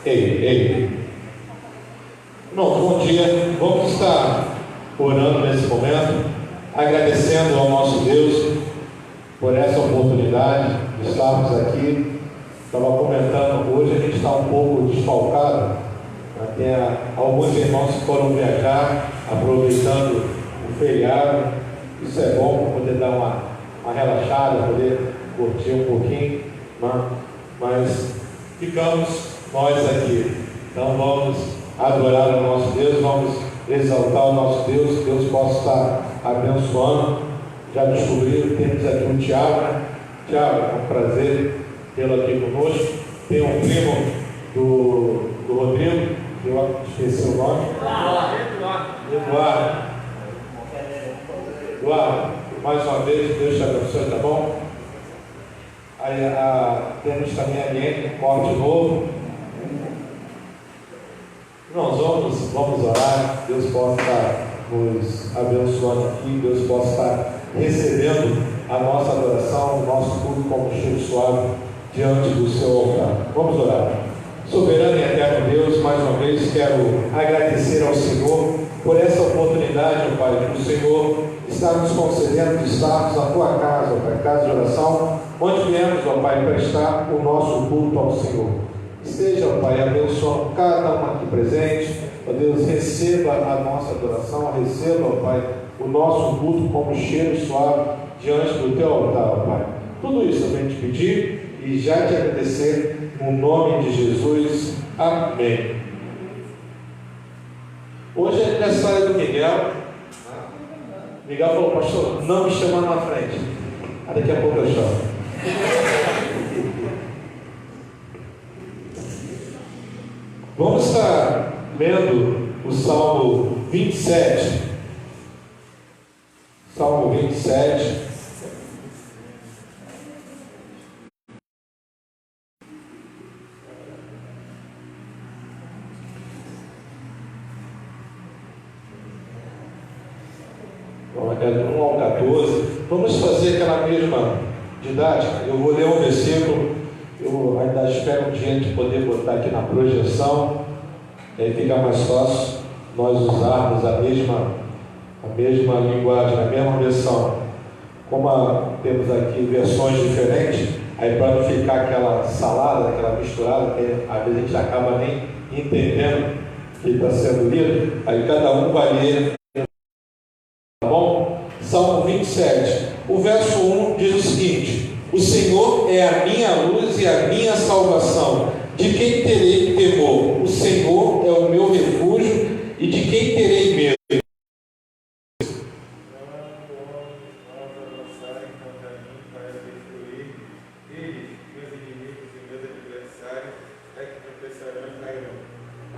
Ei. Irmãos, bom dia. Vamos estar orando nesse momento, agradecendo ao nosso Deus por essa oportunidade de estarmos aqui. Estava comentando, hoje a gente está um pouco desfalcado. Tem alguns irmãos que foram viajar, aproveitando o feriado. Isso é bom para poder dar uma relaxada, poder curtir um pouquinho, mas ficamos nós aqui. Então vamos adorar o nosso Deus, vamos exaltar o nosso Deus, que Deus possa estar abençoando. Já descobriram, temos aqui o Tiago, né? Tiago, é um prazer tê-lo aqui conosco. Tem um primo do Rodrigo, que eu esqueci o nome. Eduardo, mais uma vez, Deus te abençoe, tá bom? Aí, temos também a Liene, corte novo. Nós vamos orar, Deus possa estar nos abençoando aqui, Deus possa estar recebendo a nossa adoração, o nosso culto como cheiro suave diante do seu altar. Vamos orar. Soberano e eterno Deus, mais uma vez quero agradecer ao Senhor por essa oportunidade, ó Pai, que o Senhor está nos concedendo de estarmos na tua casa, ó Pai, casa de oração, onde viemos, ó Pai, prestar o nosso culto ao Senhor. Esteja, ó Pai, abençoando cada um aqui presente, ó Deus, receba a nossa adoração, receba, ó Pai, o nosso culto como cheiro suave diante do teu altar, ó Pai. Tudo isso eu venho te pedir e já te agradecer no nome de Jesus. Amém. Hoje é aniversário do Miguel. Miguel falou, pastor, não me chama na frente. Daqui a pouco eu chamo. Vamos estar lendo o Salmo 27. Salmo 27. Do 1 ao 14. Vamos fazer aquela mesma didática. Eu vou ler um versículo. Eu ainda espero um dia de poder botar aqui na projeção, e aí fica mais fácil nós usarmos a mesma linguagem, a mesma versão. Como temos aqui versões diferentes, aí para não ficar aquela salada, aquela misturada, que às vezes a gente acaba nem entendendo o que está sendo lido, aí cada um vai ler. Tá bom? Salmo 27, o verso 1 diz o seguinte: o Senhor é a minha luz e a minha salvação, de quem terei temor? O Senhor é o meu refúgio, e de quem terei medo?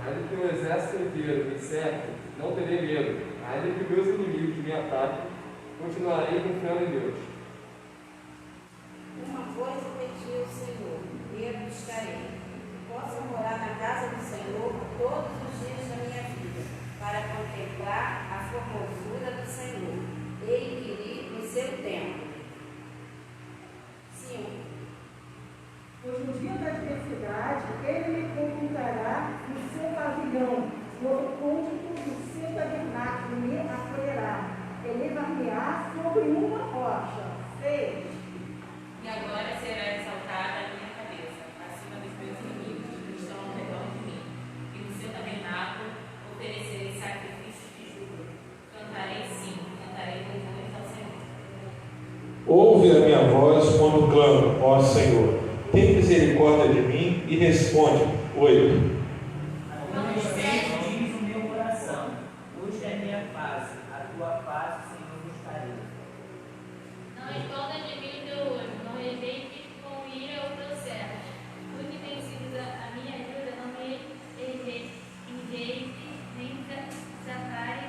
Ainda que o exército inteiro me cerque, não terei medo. Ainda que meus inimigos me ataquem, continuarei confiando em Deus. Uma coisa pedi ao Senhor, eu buscarei, que possa morar na casa do Senhor todos os dias da minha vida, para contemplar a formosura do Senhor e inquirir no seu templo. 5. Pois no dia da adversidade, ele me conjuntará no seu pavilhão, no côndito do seu tabernáculo me acolherá, elevar-me-á sobre uma rocha. 6. E agora será exaltada a minha cabeça, acima dos meus inimigos que estão ao redor de mim. E no seu tabernáculo oferecerei sacrifícios de júbilo. Cantarei sim, cantarei louvores ao Senhor. Ouve a minha voz quando clamo, ó Senhor. Tem misericórdia de mim e responde. 8. Diz o meu coração, busca a minha face, a tua face, Senhor, buscarei. Não esconda de mim o teu olho, não rejeite com ira o teu servo. Tu que tens sido a minha ajuda, não me rejeite, nem desapare,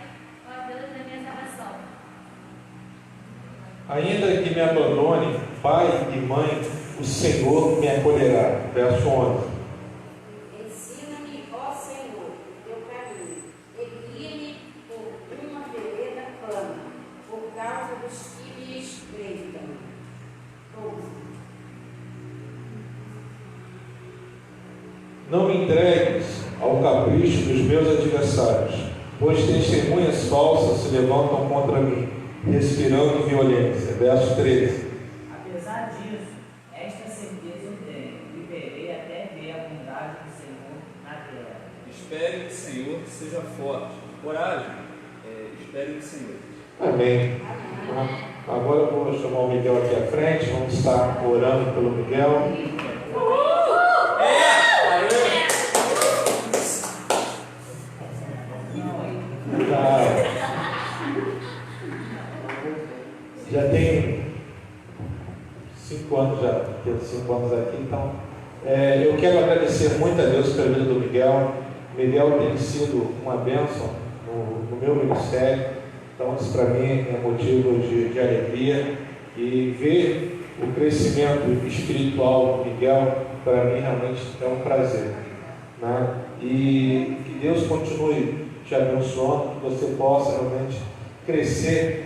ó Deus da minha salvação. Ainda que me abandone pai e mãe, o Senhor me acolherá. Verso 11. Ensina-me, ó Senhor, teu caminho, e guia-me por uma vereda plana, por causa dos que me espreitam. 12. Não me entregues ao capricho dos meus adversários, pois testemunhas falsas se levantam contra mim, respirando violência. Verso 13. Apesar disso, esta certeza eu tenho: viverei até ver a bondade do Senhor na terra. Espere no Senhor, seja forte. Coragem, espere no Senhor. Amém. Agora eu vou chamar o Miguel aqui à frente. Vamos estar orando pelo Miguel. Já tem 5 anos, já tenho 5 anos aqui, então eu quero agradecer muito a Deus pela vida do Miguel. Miguel tem sido uma bênção no meu ministério, então isso para mim é motivo de alegria, e ver o crescimento espiritual do Miguel para mim realmente é um prazer, né? E que Deus continue te abençoando, que você possa realmente crescer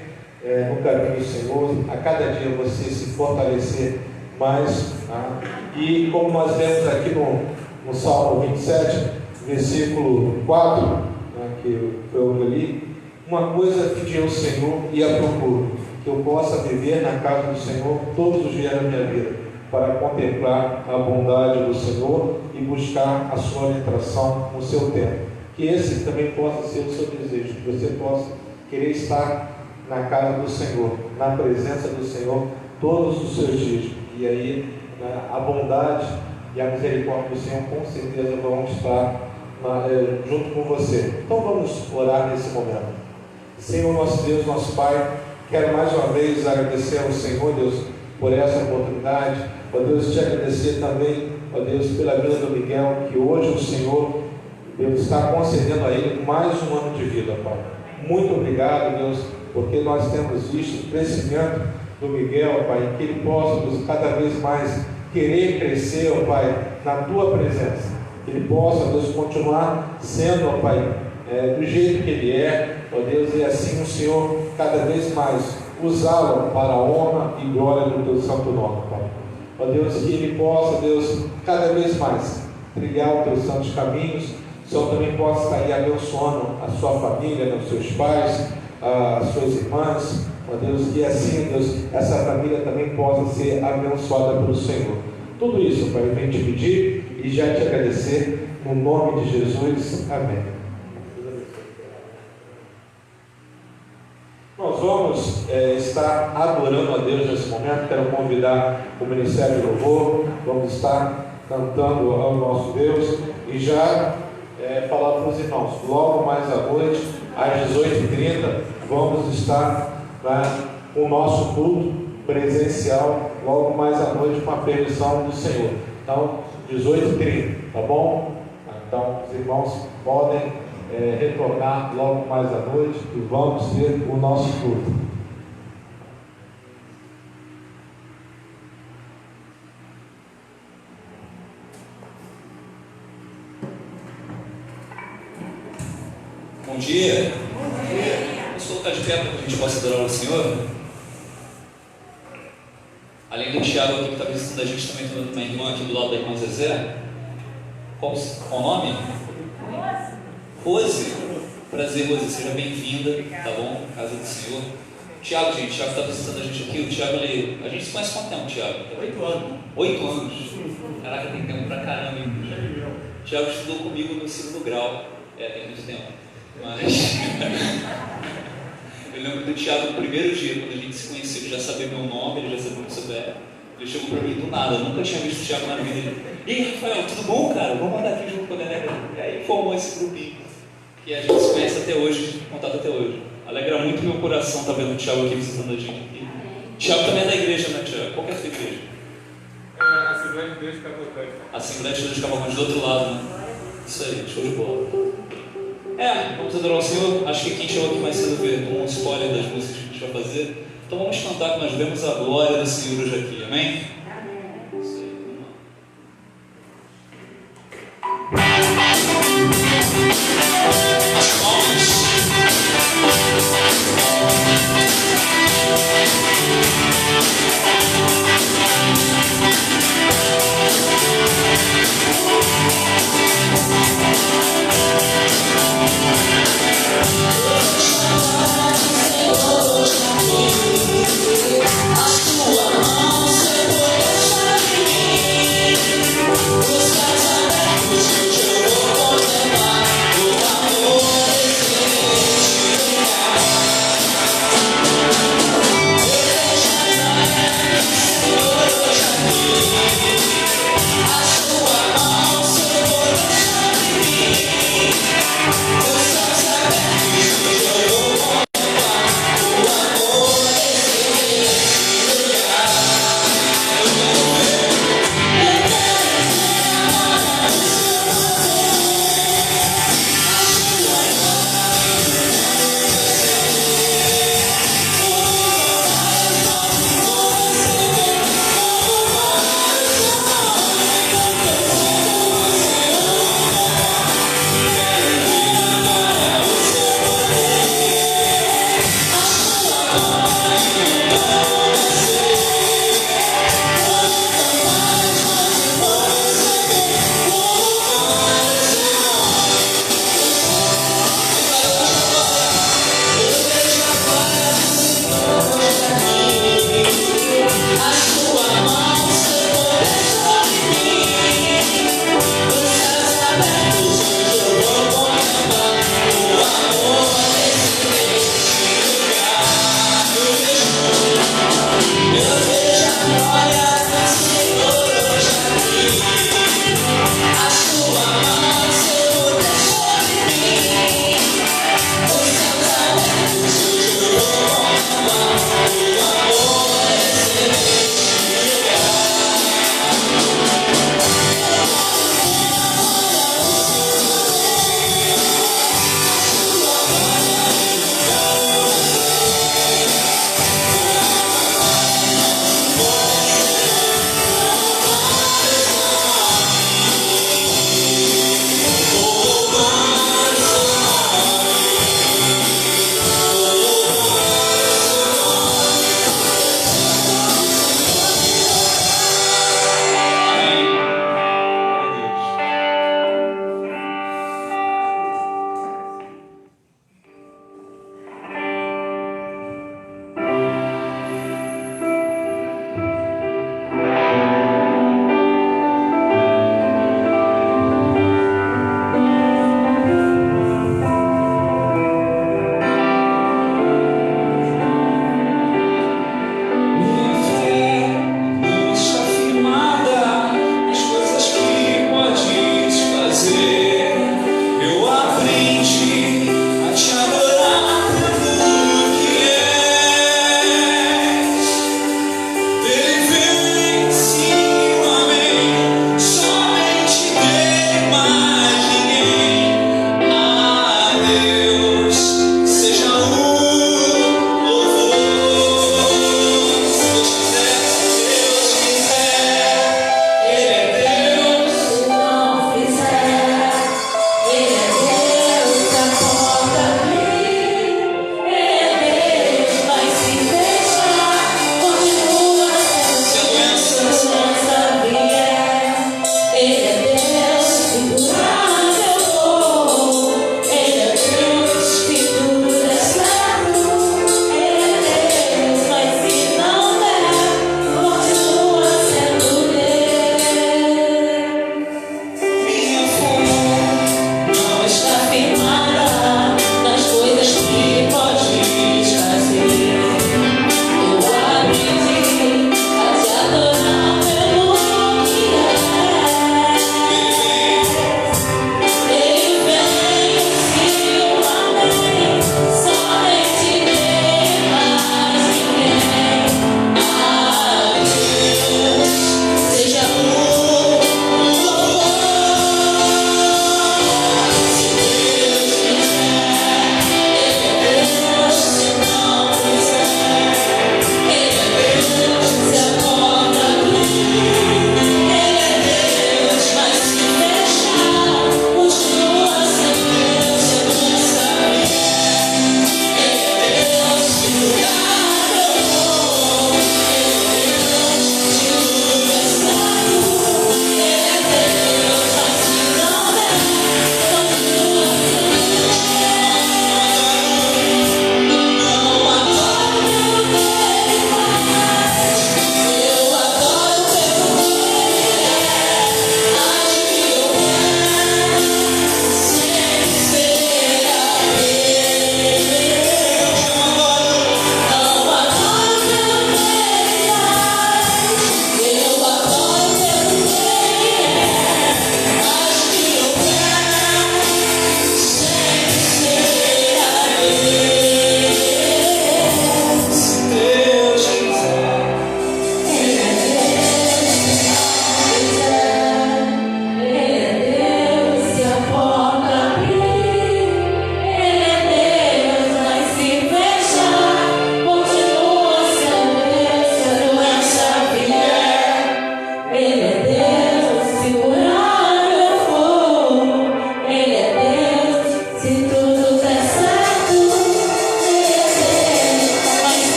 no caminho do Senhor, a cada dia você se fortalecer mais, tá? E como nós vemos aqui no Salmo 27, versículo 4, né, que foi o que eu li: uma coisa pedi ao Senhor e a procuro, que eu possa viver na casa do Senhor todos os dias da minha vida, para contemplar a bondade do Senhor e buscar a sua orientação no seu tempo. Que esse também possa ser o seu desejo, que você possa querer estar na casa do Senhor, na presença do Senhor todos os seus dias. E aí, né, a bondade e a misericórdia do Senhor com certeza vão estar junto com você. Então vamos orar nesse momento. Senhor, nosso Deus, nosso Pai, quero mais uma vez agradecer ao Senhor, Deus, por essa oportunidade. Ó Deus, te agradecer também, ó Deus, pela vida do Miguel, que hoje o Senhor, Deus, está concedendo a ele mais um ano de vida, Pai. Muito obrigado, Deus, porque nós temos visto o crescimento do Miguel, Pai, que ele possa, Deus, cada vez mais querer crescer, ó Pai, na Tua presença. Que ele possa, Deus, continuar sendo, ó Pai, do jeito que ele é, ó Deus, e assim o Senhor cada vez mais usá-lo para a honra e glória do Teu santo nome, Pai. Ó Deus, que ele possa, Deus, cada vez mais trilhar os Teus santos caminhos. O Senhor também possa estar aí abençoando a sua família, os seus pais, as suas irmãs, ó Deus, que assim, Deus, essa família também possa ser abençoada pelo Senhor. Tudo isso, Pai, eu venho te pedir e já te agradecer, no nome de Jesus. Amém. Nós vamos estar adorando a Deus nesse momento. Quero convidar o Ministério de Louvor. Vamos estar cantando ao nosso Deus e já falar para os irmãos, logo mais à noite, às 18h30, vamos estar com o nosso culto presencial, logo mais à noite, com a permissão do Senhor. Então, 18h30, tá bom? Então, os irmãos podem retornar logo mais à noite e vamos ter o nosso culto. Bom dia. Vamos colocar de pé para que a gente possa adorar o Senhor. Além do Tiago aqui que está visitando a gente, também tem uma irmã aqui do lado da irmã Zezé. Qual o nome? Rose. Prazer, Rose, seja bem-vinda, tá bom? Casa do Senhor. Tiago, gente, o Tiago está visitando a gente aqui. O Tiago, a gente se conhece há quanto tempo, Tiago? 8 anos. 8 anos. Caraca, tem tempo pra caramba, hein? O Tiago estudou comigo no 2º grau. Tem muito tempo. Mas eu lembro do Tiago no primeiro dia, quando a gente se conheceu, ele já sabia meu nome, ele já sabia o que eu era. Ele chegou pra mim do nada, eu nunca tinha visto o Tiago na vida. E aí, Rafael, tudo bom, cara? Vamos andar aqui junto com a galera. E aí formou esse grupinho. E a gente se conhece até hoje, contato até hoje. Alegra muito meu coração estar vendo o Tiago aqui visitando a gente aqui. Tiago também é da igreja, né, Tiago? Qual que é a sua igreja? Assembleia de Deus de Cavalcante. Assembleia de Deus de Cavalcante, do outro lado, né? Isso aí, show de bola. Vamos adorar o Senhor. Acho que quem chegou aqui mais cedo tomou um spoiler das músicas que a gente vai fazer. Então vamos cantar que nós vemos a glória do Senhor hoje aqui, amém? Isso aí, vamos lá. As palmas.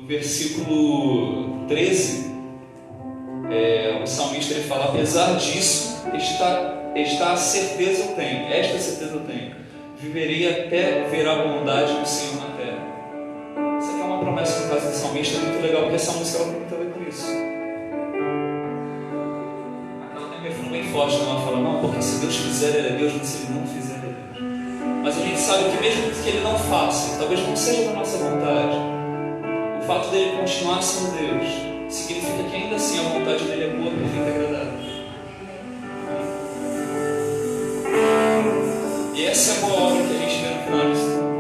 no versículo 13, o salmista ele fala: apesar disso, esta certeza eu tenho, esta certeza eu tenho, viverei até ver a bondade do Senhor na terra. Isso aqui é uma promessa no caso do salmista muito legal, porque essa música ela tem muito a ver com isso. Ela tem um refrão bem forte, ela fala: não, porque se Deus fizer ele é Deus, mas se Ele não fizer ele é Deus. Mas a gente sabe que mesmo que Ele não faça, talvez não seja da nossa vontade, o fato dele continuar sendo Deus significa que ainda assim a vontade dele é boa, perfeita e agradável. E essa é a boa obra que a gente vê no final disso tudo.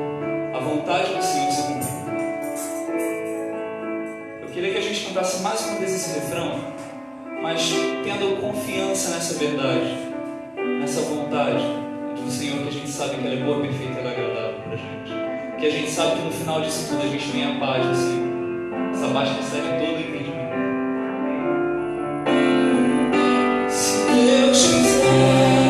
A vontade do Senhor se cumprir. Eu queria que a gente cantasse mais uma vez esse refrão, mas tendo confiança nessa verdade, nessa vontade do Senhor, que a gente sabe que ela é boa, perfeita e ela é agradável para a gente. Que a gente sabe que no final disso tudo a gente tem a paz do Senhor. Essa paz que excede todo o entendimento. Se Deus quiser,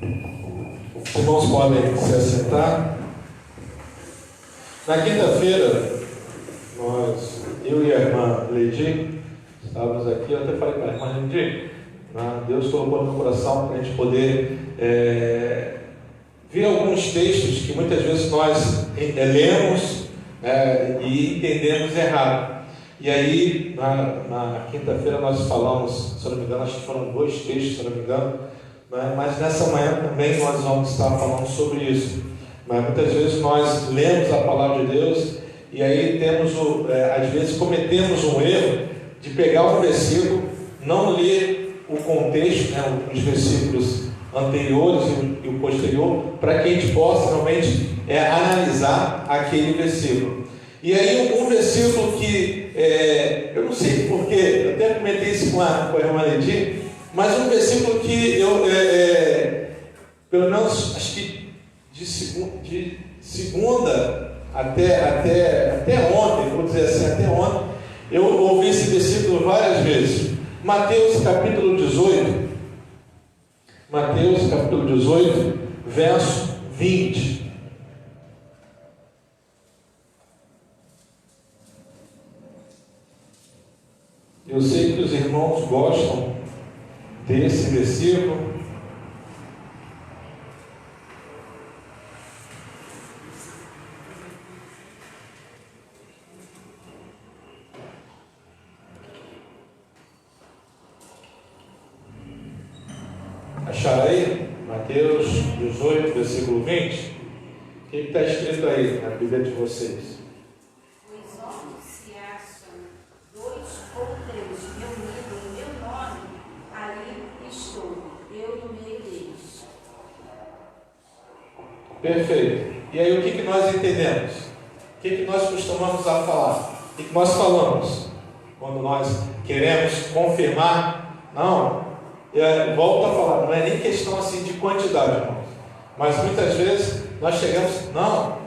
Os irmãos podem se assentar. Na quinta-feira, eu e a irmã Leidi, estávamos aqui, eu até falei para a irmã Leidi, Deus colocou no meu coração para a gente poder ver alguns textos que muitas vezes nós lemos e entendemos errado. E aí, na quinta-feira nós falamos, se eu não me engano, acho que foram 2 textos, se eu não me engano, mas nessa manhã também nós vamos estar falando sobre isso. Mas muitas vezes nós lemos a palavra de Deus e aí temos, às vezes cometemos um erro de pegar um versículo, não ler o contexto, os versículos anteriores e o posterior, para que a gente possa realmente analisar aquele versículo. E aí um versículo que, eu não sei porquê, eu até comentei isso com a irmã Ledi, mas um versículo que eu, pelo menos, acho que de segunda até ontem, vou dizer assim, até ontem, eu ouvi esse versículo várias vezes. Mateus capítulo 18, Mateus capítulo 18, verso 20. Eu sei que os irmãos gostam desse versículo. Acharam aí? Mateus 18, versículo 20. O que está escrito aí na Bíblia de vocês? Pois onde se acham 2 ou 3 reunidos em meu nome, ali estou, eu no meio deles. Perfeito. E aí o que nós entendemos? O que nós costumamos a falar? O que nós falamos? Quando nós queremos confirmar, não, volto a falar, não é nem questão assim de quantidade, irmãos. Mas muitas vezes nós chegamos, não,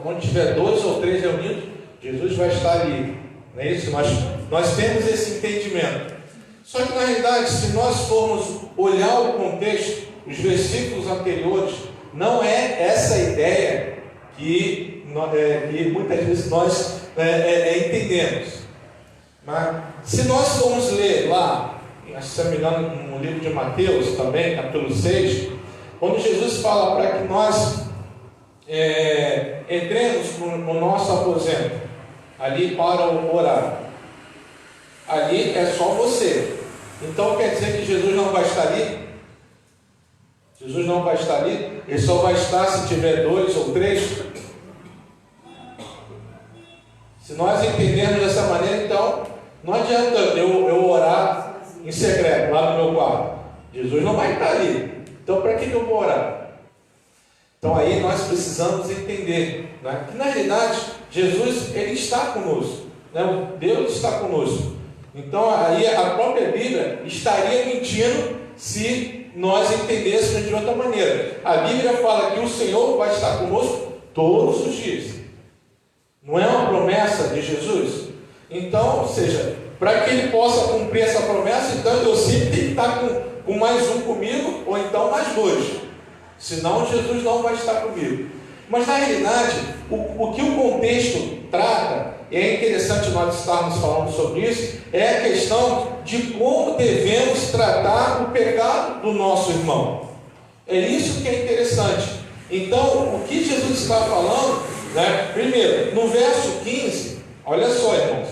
onde tiver 2 ou 3 reunidos, Jesus vai estar ali. Não é isso? Nós temos esse entendimento. Só que na realidade, se nós formos olhar o contexto, os versículos anteriores, não é essa ideia que muitas vezes nós entendemos. Mas se nós formos ler lá, se não me engano, no livro de Mateus também, capítulo 6, quando Jesus fala para que nós entremos no nosso aposento, ali para orar, ali é só você. Então quer dizer que Jesus não vai estar ali? Jesus não vai estar ali? Ele só vai estar se tiver 2 ou 3? Se nós entendermos dessa maneira, então não adianta eu orar em secreto, lá no meu quarto. Jesus não vai estar ali. Então para que eu vou orar? Então aí nós precisamos entender, né, que na realidade Jesus, ele está conosco, né? Deus está conosco. Então aí a própria Bíblia estaria mentindo se nós entendêssemos de outra maneira. A Bíblia fala que o Senhor vai estar conosco todos os dias. Não é uma promessa de Jesus? Então, ou seja, para que ele possa cumprir essa promessa, então eu sempre tenho que estar com mais um comigo, ou então mais 2. Senão Jesus não vai estar comigo. Mas na realidade, o que o contexto trata, e é interessante nós estarmos falando sobre isso, é a questão de como devemos tratar o pecado do nosso irmão. É isso que é interessante. Então, o que Jesus está falando, né? Primeiro, no verso 15, olha só, irmãos,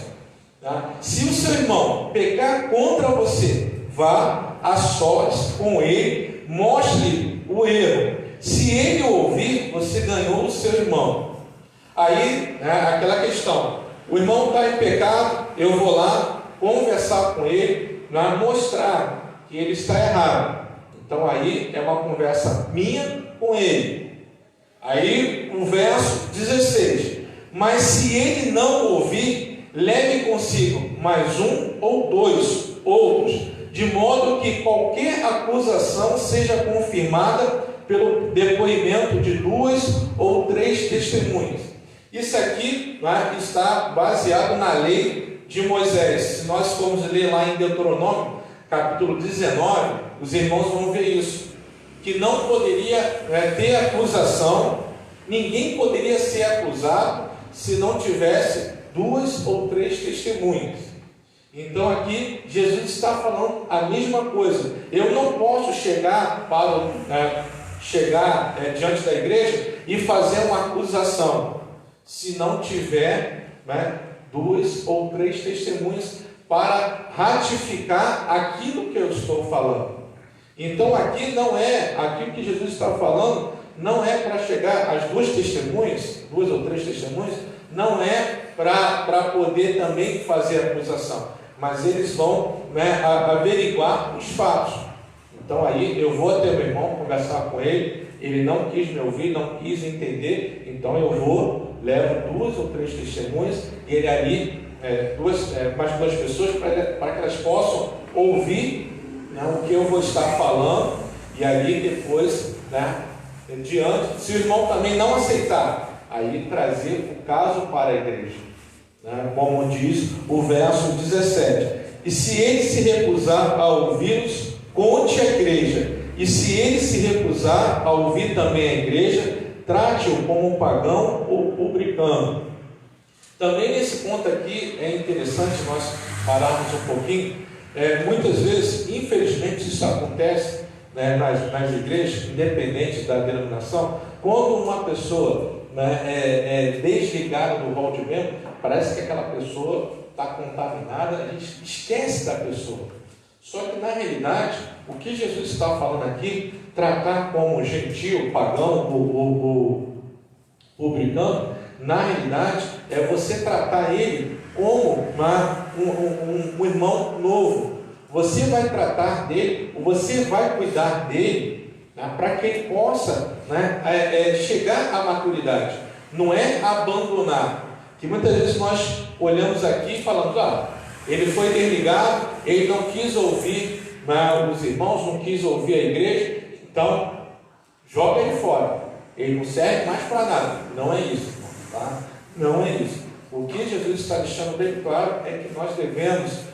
tá? Se o seu irmão pecar contra você, vá a sós com ele, mostre o erro. Se ele ouvir, você ganhou o seu irmão. Aí, né, aquela questão, o irmão está em pecado, eu vou lá conversar com ele, né, mostrar que ele está errado. Então aí é uma conversa minha com ele. Aí o verso 16, mas se ele não ouvir, leve consigo mais 1 ou 2 outros, de modo que qualquer acusação seja confirmada pelo depoimento de 2 ou 3 testemunhas. Isso aqui, né, está baseado na lei de Moisés. Se nós formos ler lá em Deuteronômio, capítulo 19, os irmãos vão ver isso. que não poderia ter acusação, ninguém poderia ser acusado se não tivesse 2 ou 3 testemunhas. Então aqui Jesus está falando a mesma coisa. Eu não posso chegar diante da igreja e fazer uma acusação se não tiver 2 ou 3 testemunhas para ratificar aquilo que eu estou falando. Então aqui aquilo que Jesus está falando não é para chegar às 2 testemunhas, 2 ou 3 testemunhas, não é para poder também fazer acusação, mas eles vão averiguar os fatos. Então aí eu vou até meu irmão conversar com ele, ele não quis me ouvir, não quis entender, então eu levo 2 ou 3 testemunhas, e ele ali, mais 2 pessoas, para que elas possam ouvir o que eu vou estar falando, e ali depois, diante, se o irmão também não aceitar, aí trazer o caso para a igreja, como diz o verso 17: e se ele se recusar a ouvi-los, conte à igreja, e se ele se recusar a ouvir também a igreja, trate-o como um pagão ou publicano. Também nesse ponto aqui é interessante nós pararmos um pouquinho. Muitas vezes, infelizmente, isso acontece nas igrejas, independente da denominação, quando uma pessoa é desligada do rol de membro, parece que aquela pessoa está contaminada, a gente esquece da pessoa. Só que na realidade, o que Jesus está falando aqui, tratar como gentil, pagão ou publicano, na realidade é você tratar ele como um irmão novo. Você vai tratar dele, você vai cuidar dele, para que ele possa chegar à maturidade. Não é abandonar. Que muitas vezes nós olhamos aqui e falamos: ele foi desligado, ele não quis ouvir os irmãos, não quis ouvir a igreja, então joga ele fora, ele não serve mais para nada. Não é isso, tá? Não é isso. O que Jesus está deixando bem claro é que nós devemos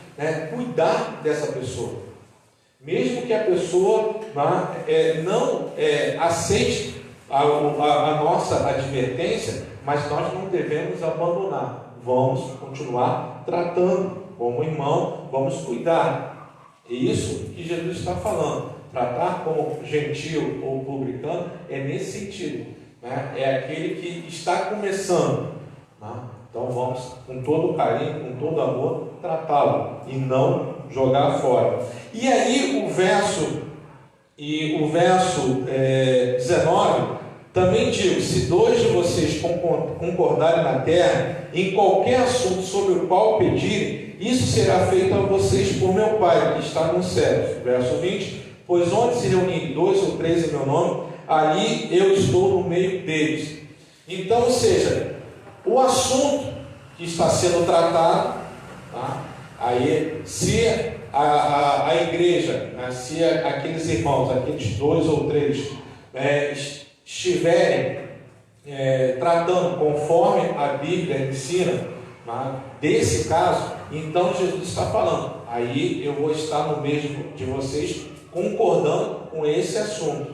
cuidar dessa pessoa, mesmo que a pessoa não aceite a nossa advertência, mas nós não devemos abandonar. Vamos continuar tratando como irmão, vamos cuidar. É isso que Jesus está falando. Tratar como gentil ou publicano é nesse sentido, é aquele que está começando, então vamos com todo carinho, com todo amor, tratá-lo e não jogar fora. E aí o verso 19 também diz: se 2 de vocês concordarem na terra em qualquer assunto sobre o qual pedirem, isso será feito a vocês por meu Pai que está nos céus. Verso 20: pois onde se reunirem 2 ou 3 em meu nome, ali eu estou no meio deles. Então, ou seja, o assunto que está sendo tratado, aí se a igreja, se aqueles irmãos, aqueles 2 ou 3 estiverem tratando conforme a Bíblia ensina, desse caso, então Jesus está falando: aí eu vou estar no meio de vocês, concordando com esse assunto.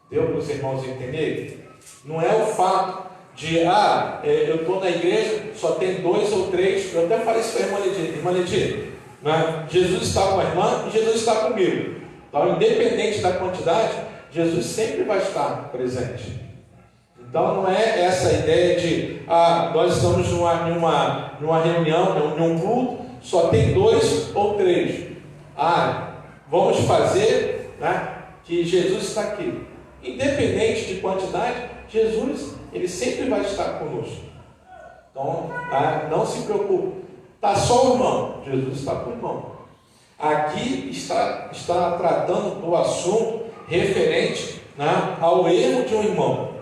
Deu para os irmãos entenderem? Não é o fato de, eu estou na igreja, só tem 2 ou 3, eu até falei isso para a irmã Ledir, Jesus está com a irmã e Jesus está comigo. Então, independente da quantidade, Jesus sempre vai estar presente. Então não é essa ideia de nós estamos numa reunião, num culto, só tem 2 ou 3. Vamos fazer que Jesus está aqui. Independente de quantidade, Jesus, ele sempre vai estar conosco. Então, não se preocupe. Está só o irmão, Jesus está com o irmão. Aqui está tratando do assunto referente ao erro de um irmão.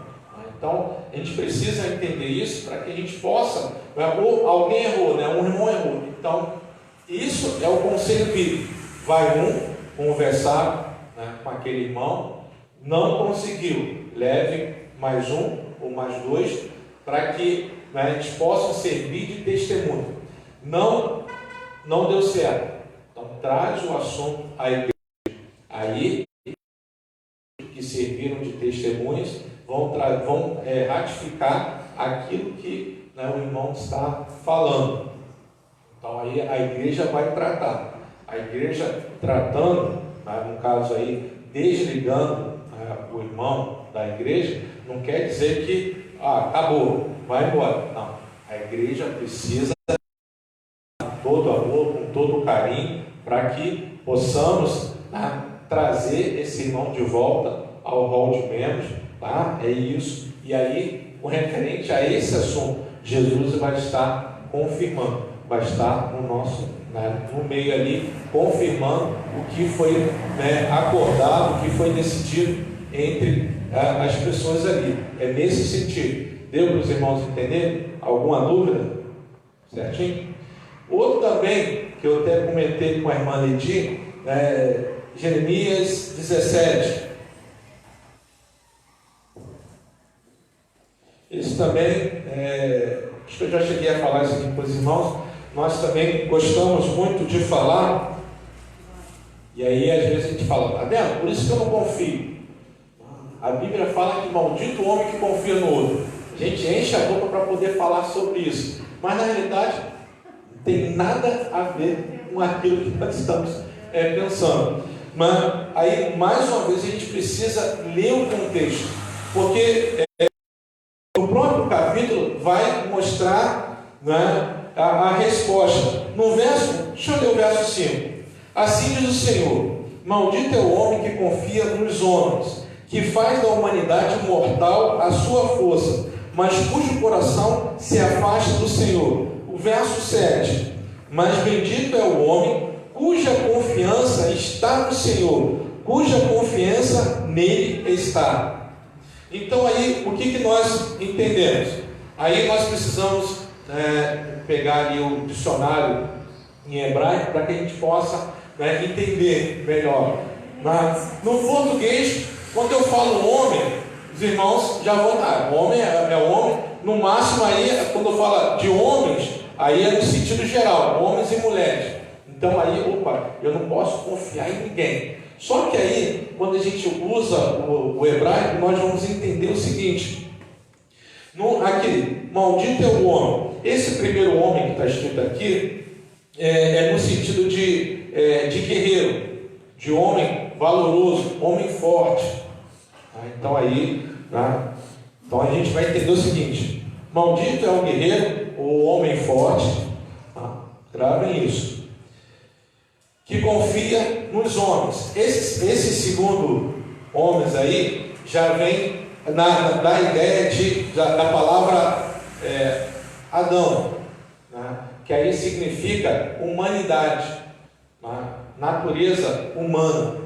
Então, a gente precisa entender isso para que a gente possa, ou alguém errou, um irmão errou. Então, isso é o conselho bíblico. Vai conversar com aquele irmão, não conseguiu, leve mais 1 ou mais 2, para que eles possam servir de testemunho. Não deu certo. Então, traz o assunto à igreja. Aí, que serviram de testemunhas, vão ratificar aquilo que, né, o irmão está falando. Então aí a igreja vai tratar. A igreja tratando, né, no caso aí, desligando, né, o irmão da igreja, não quer dizer que acabou, vai embora. Não, a igreja precisa com todo amor, com todo carinho, para que possamos, né, trazer esse irmão de volta ao hall de membros, tá? É isso. E aí, com referente a esse assunto, Jesus vai estar confirmando, vai estar no nosso, né, no meio ali, confirmando o que foi, né, acordado, o que foi decidido entre as pessoas ali. É nesse sentido. Deu para os irmãos entenderem? Alguma dúvida? Certinho? Outro também, que eu até comentei com a irmã Ledi, Jeremias 17. Isso também, acho que eu já cheguei a falar isso aqui com os irmãos, nós também gostamos muito de falar, e aí às vezes a gente fala, tá vendo? Por isso que eu não confio. A Bíblia fala que maldito o homem que confia no outro. A gente enche a boca para poder falar sobre isso, mas na realidade não tem nada a ver com aquilo que nós estamos pensando. Mas aí, mais uma vez, a gente precisa ler o contexto, porque no próprio capítulo vai mostrar, né, a resposta. No verso, deixa eu ler o verso 5. Assim diz o Senhor: maldito é o homem que confia nos homens, que faz da humanidade mortal a sua força, mas cujo coração se afasta do Senhor. O verso 7. Mas bendito é o homem cuja confiança está no Senhor, cuja confiança nele está. Então aí, o que nós entendemos? Aí nós precisamos pegar ali o dicionário em hebraico para que a gente possa, né, entender melhor. Mas no português, quando eu falo homem, os irmãos já vão dar. Homem é homem. No máximo aí, quando eu falo de homens, aí é no sentido geral, homens e mulheres. Então aí, eu não posso confiar em ninguém. Só que aí, quando a gente usa o hebraico, nós vamos entender o seguinte. Aqui, maldito é o homem. Esse primeiro homem que está escrito aqui, é no sentido de guerreiro, de homem valoroso, homem forte. Então aí, né? Então a gente vai entender o seguinte: maldito é o guerreiro, o homem forte, gravem isso, que confia nos homens. Esse segundo homens aí já vem da ideia da palavra Adão, né? Que aí significa humanidade, né? Natureza humana.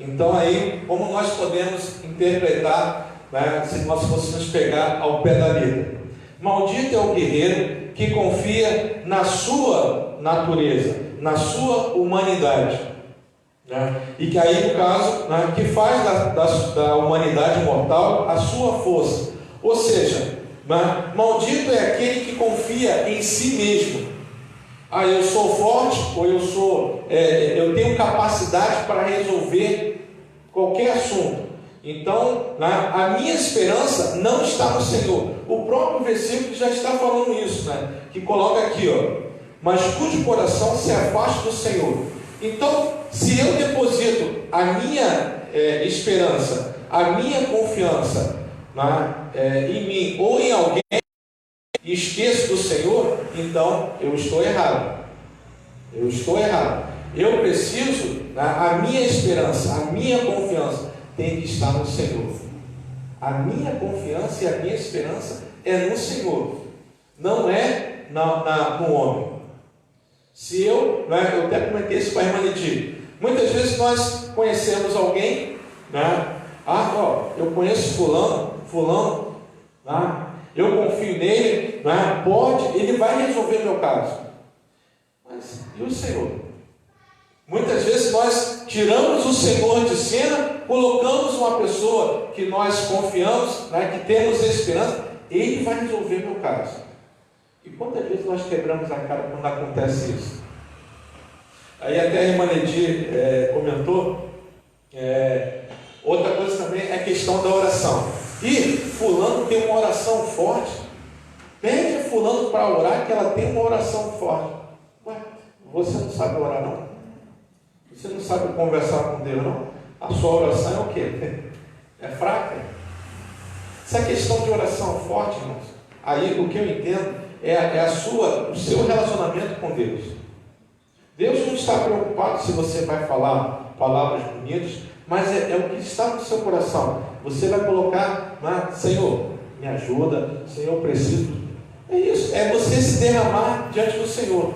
Então aí, como nós podemos interpretar, né, se nós fôssemos pegar ao pé da letra? Maldito é o guerreiro que confia na sua natureza, na sua humanidade, né? E que aí, no caso, né, que faz da humanidade mortal a sua força. Ou seja, né, maldito é aquele que confia em si mesmo. Eu sou forte, ou eu tenho capacidade para resolver qualquer assunto. Então, né, a minha esperança não está no Senhor. O próprio versículo já está falando isso, né? Que coloca aqui, mas cujo coração se afasta do Senhor. Então, se eu deposito a minha esperança, a minha confiança, né, em mim ou em alguém, e esqueço do Senhor, então eu estou errado. Eu estou errado. Eu preciso, né, a minha esperança, a minha confiança tem que estar no Senhor. A minha confiança e a minha esperança é no Senhor, não é no homem. Se eu até comentei isso com a irmã Ledi, muitas vezes nós conhecemos alguém, né? Eu conheço fulano, né? Eu confio nele, né? Ele vai resolver meu caso. Mas e o Senhor? Muitas vezes nós tiramos o Senhor de cena, colocamos uma pessoa que nós confiamos, né, que temos esperança, ele vai resolver meu caso. E quantas vezes nós quebramos a cara quando acontece isso? Aí até a irmã Ledi comentou, outra coisa também é questão da oração. E fulano tem uma oração forte. Pede a fulano para orar que ela tem uma oração forte. Ué, você não sabe orar não? Você não sabe conversar com Deus não? A sua oração é o quê? É fraca? Essa questão de oração forte, irmãos, aí o que eu entendo é o seu relacionamento com Deus. Deus não está preocupado se você vai falar palavras bonitas, mas é o que está no seu coração. Você vai colocar, Senhor, me ajuda, Senhor, eu preciso. É isso, é você se derramar diante do Senhor.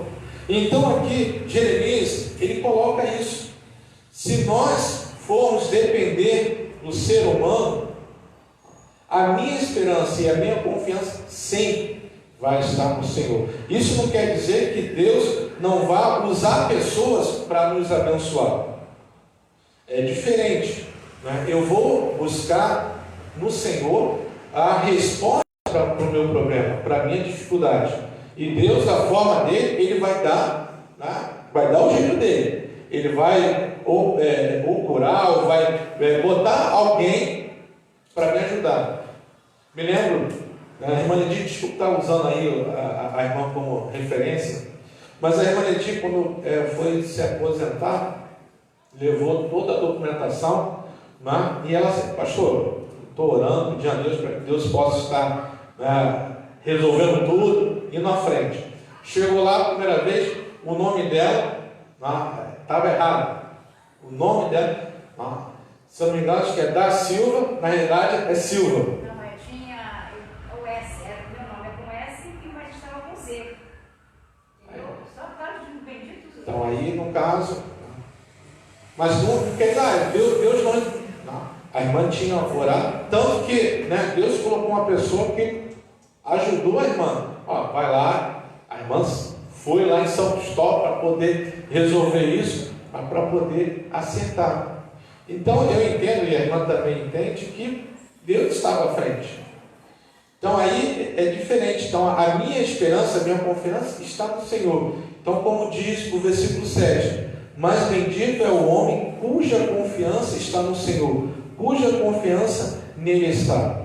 Então aqui, Jeremias, ele coloca isso. Se nós formos depender do ser humano, a minha esperança e a minha confiança sempre vai estar no Senhor. Isso não quer dizer que Deus não vá usar pessoas para nos abençoar. É diferente, né? Eu vou buscar no Senhor a resposta para o meu problema, para a minha dificuldade. E Deus, da forma dele, ele vai dar, né? Vai dar o jeito dele. Ele vai ou curar, ou vai botar alguém para me ajudar. Me lembro, a irmã Edith, desculpa estar usando aí a irmã como referência, mas a irmã Edith, quando foi se aposentar, levou toda a documentação, né? E ela disse, pastor, estou orando, pedindo a Deus para que Deus possa estar resolvendo tudo, indo à frente. Chegou lá a primeira vez, o nome dela estava errado. O nome dela, se eu não me engano, acho que é da Silva, na realidade é Silva. Não, eu tinha o S, meu nome é com S, mas estava com Z. Entendeu? Só caso de um bendito. Então aí, no caso, mas não quer dizer, Deus não. A irmã tinha orado, tanto que, né, Deus colocou uma pessoa que ajudou a irmã. Vai lá, a irmã foi lá em São Cristóvão para poder resolver isso, para poder acertar. Então eu entendo, e a irmã também entende, que Deus estava à frente. Então aí é diferente. Então a minha esperança, a minha confiança está no Senhor. Então, como diz o versículo 7, mas bendito é o homem cuja confiança está no Senhor, cuja confiança nele está.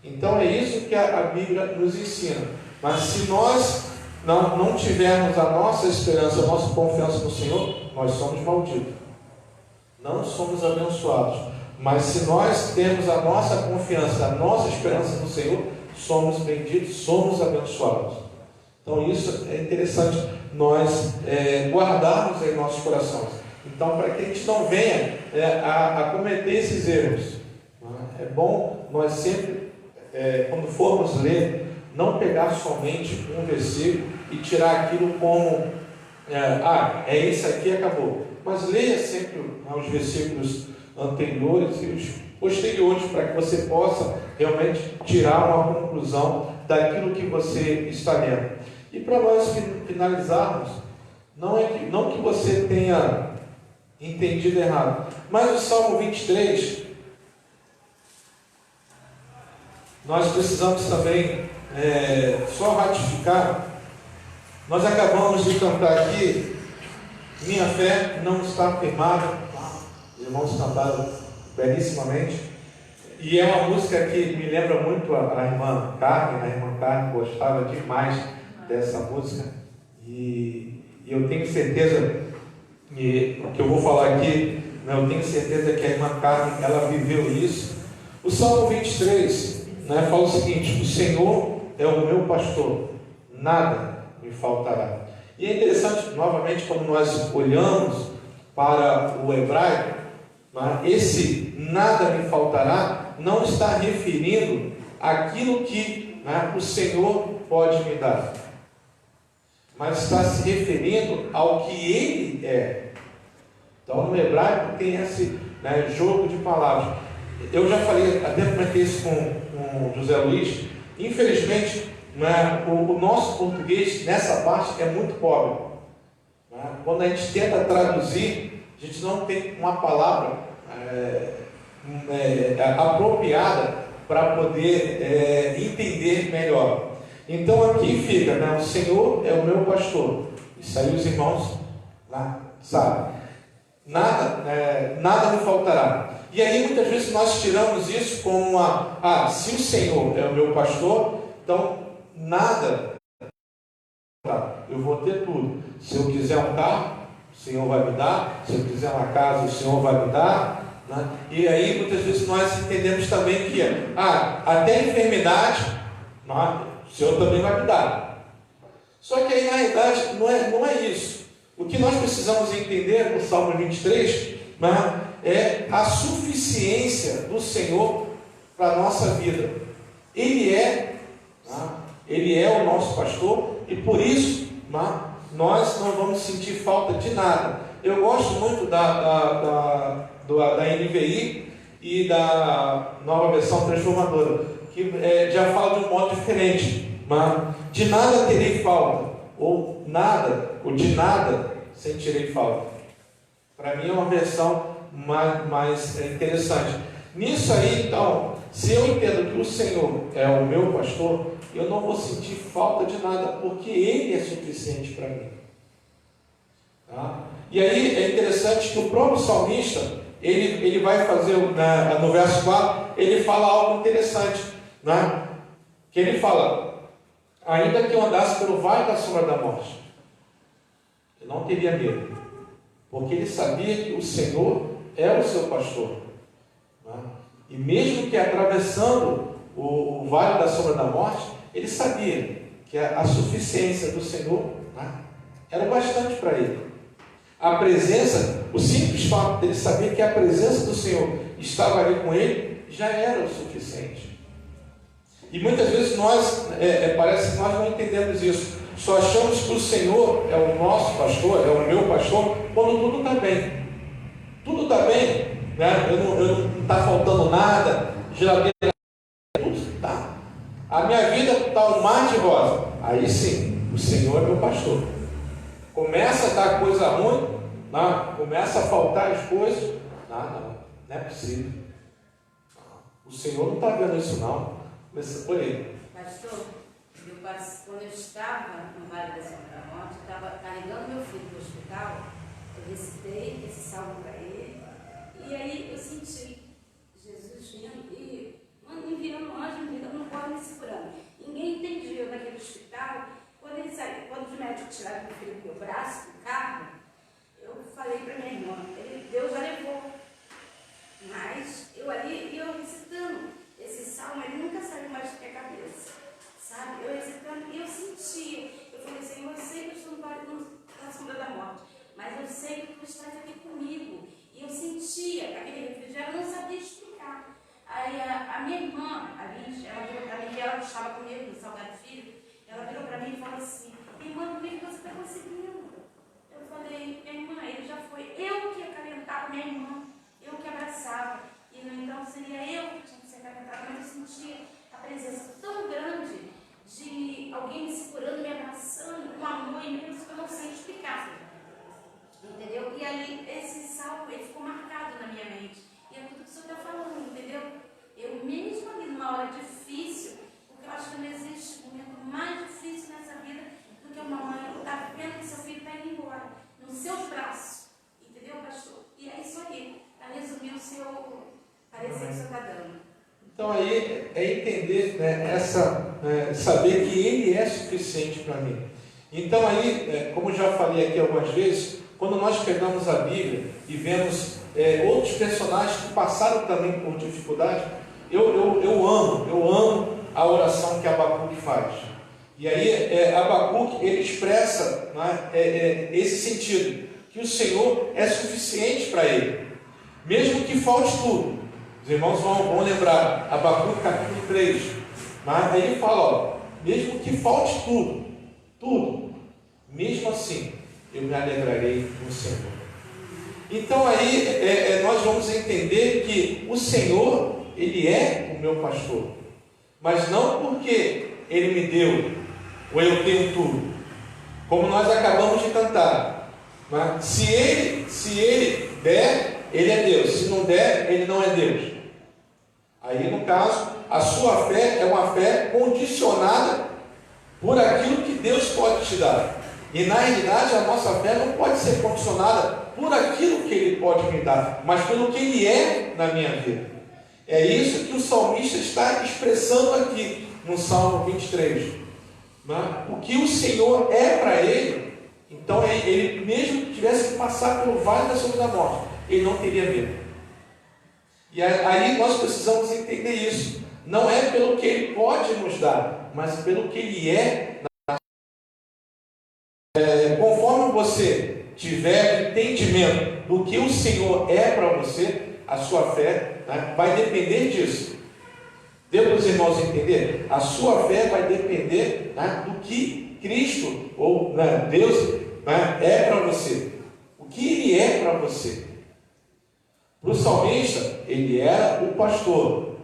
Então é isso que a Bíblia nos ensina. Mas se nós não tivermos a nossa esperança, a nossa confiança no Senhor, nós somos malditos. Não somos abençoados. Mas se nós temos a nossa confiança, a nossa esperança no Senhor, somos benditos, somos abençoados. Então isso é interessante nós guardarmos em nossos corações. Então, para que a gente não venha a cometer esses erros, é bom nós sempre, quando formos ler, não pegar somente um versículo e tirar aquilo como é esse aqui e acabou. Mas leia sempre os versículos anteriores e os posteriores, para que você possa realmente tirar uma conclusão daquilo que você está lendo. E para nós finalizarmos, não que você tenha entendido errado, mas o Salmo 23, nós precisamos também só ratificar. Nós acabamos de cantar aqui, minha fé não está firmada. Os irmãos cantaram belíssimamente, e é uma música que me lembra muito a irmã Carmen. A irmã Carmen gostava demais dessa música, e eu tenho certeza que o que eu vou falar aqui, eu tenho certeza que a irmã Carmen, ela viveu isso. O Salmo 23, fala o seguinte: o Senhor é o meu pastor, nada me faltará. E é interessante, novamente, quando nós olhamos para o hebraico, esse nada me faltará não está referindo àquilo que o Senhor pode me dar, mas está se referindo ao que Ele é. Então, no hebraico tem esse jogo de palavras. Eu já falei, até comentei isso com José Luiz. Infelizmente, o nosso português nessa parte é muito pobre. Quando a gente tenta traduzir, a gente não tem uma palavra apropriada para poder entender melhor. Então aqui fica, o Senhor é o meu pastor. Isso aí os irmãos sabem. Nada me faltará. E aí muitas vezes nós tiramos isso como se o Senhor é o meu pastor, então nada, eu vou ter tudo. Se eu quiser um carro, o Senhor vai me dar. Se eu quiser uma casa, o Senhor vai me dar, né? E aí muitas vezes nós entendemos também que até a enfermidade, o Senhor também vai me dar. Só que aí na realidade não é isso. O que nós precisamos entender no Salmo 23, é a suficiência do Senhor para a nossa vida. Ele é o nosso pastor, e por isso nós não vamos sentir falta de nada. Eu gosto muito da NVI e da nova versão transformadora, que já fala de um modo diferente. De nada terei falta, ou de nada sentirei falta. Para mim é uma versão mais interessante. Nisso aí, então, se eu entendo que o Senhor é o meu pastor, eu não vou sentir falta de nada, porque Ele é suficiente para mim. Tá? E aí é interessante que o próprio salmista, ele vai fazer, no verso 4, ele fala algo interessante, que ele fala: ainda que eu andasse pelo vale da sombra da morte, eu não teria medo, porque ele sabia que o Senhor é o seu pastor. E mesmo que atravessando o vale da sombra da morte, ele sabia que a suficiência do Senhor era bastante para ele. A presença, o simples fato dele saber que a presença do Senhor estava ali com ele, já era o suficiente. E muitas vezes nós, parece que nós não entendemos isso. Só achamos que o Senhor é o nosso pastor, é o meu pastor, quando tudo está bem. Tudo está bem, eu não está faltando nada, geladeira, tudo está. A minha vida está um mar de rosa. Aí sim, o Senhor é meu pastor. Começa a dar coisa ruim, começa a faltar as coisas, não é possível. O Senhor não está vendo isso não. Começa por ele. Pastor, quando eu estava no Vale da Sombra da Morte, eu estava carregando meu filho para o hospital, eu recitei esse salmo para ele, e aí eu senti Jesus vindo e enviando um anjo, enviando um corpo me segurando. Ninguém entendia naquele hospital. Quando ele saiu, quando os médicos tiraram meu filho do meu braço, do carro, eu falei para minha irmã, Deus já levou. Mas eu recitando esse salmo, ele nunca saiu mais da minha cabeça. Sabe? Eu recitando, e eu sentia. Eu falei, Senhor, eu sei que eu estou no vale da sombra da morte, mas eu sei que tu estás aqui comigo. E eu sentia aquele refrigério, eu não sabia explicar. Aí a minha irmã, a Liz, ela virou para mim, ela estava comigo no Salgado Filho, ela virou para mim e falou assim: irmã, por que você está conseguindo? Eu falei, minha irmã, ele já foi. Eu que acalentava minha irmã, eu que abraçava. E no então seria eu que tinha que ser acalentado, mas eu sentia a presença tão grande de alguém me segurando, me abraçando, um amor imenso que eu não sei explicar. Entendeu? E ali, esse salmo, ele ficou marcado na minha mente. E é tudo que o senhor está falando, entendeu? Eu mesmo ali numa hora difícil, porque eu acho que não existe momento mais difícil nessa vida do que uma mãe estar vendo que seu filho está indo embora, nos seus braços. Entendeu, pastor? E é isso aí, para resumir o seu parecer que o senhor está dando. Então aí é entender, saber que Ele é suficiente para mim. Então aí, como já falei aqui algumas vezes, quando nós pegamos a Bíblia e vemos outros personagens que passaram também por dificuldade, eu amo a oração que Abacuque faz. E aí Abacuque, ele expressa esse sentido, que o Senhor é suficiente para ele, mesmo que falte tudo. Os irmãos vão lembrar, Abacuque capítulo 3, aí ele fala, mesmo que falte tudo, mesmo assim, eu me alegrarei no Senhor. Então aí nós vamos entender que o Senhor, Ele é o meu pastor, mas não porque Ele me deu, ou eu tenho tudo, como nós acabamos de cantar. Se Ele der, Ele é Deus, se não der, Ele não é Deus. Aí no caso, a sua fé é uma fé condicionada por aquilo que Deus pode te dar. E na realidade a nossa fé não pode ser condicionada por aquilo que Ele pode me dar, mas pelo que Ele é na minha vida. É isso que o salmista está expressando aqui no Salmo 23. Né? O que o Senhor é para ele, então ele mesmo que tivesse que passar pelo vale da sombra da morte, ele não teria medo. E aí nós precisamos entender isso. Não é pelo que ele pode nos dar, mas pelo que ele é. Conforme você tiver entendimento do que o Senhor é para você, a sua fé, né, vai depender disso. Deu para os irmãos entender? A sua fé vai depender, né, do que Cristo ou, né, Deus, né, é para você. O que Ele é para você. Para o salmista, ele era o pastor.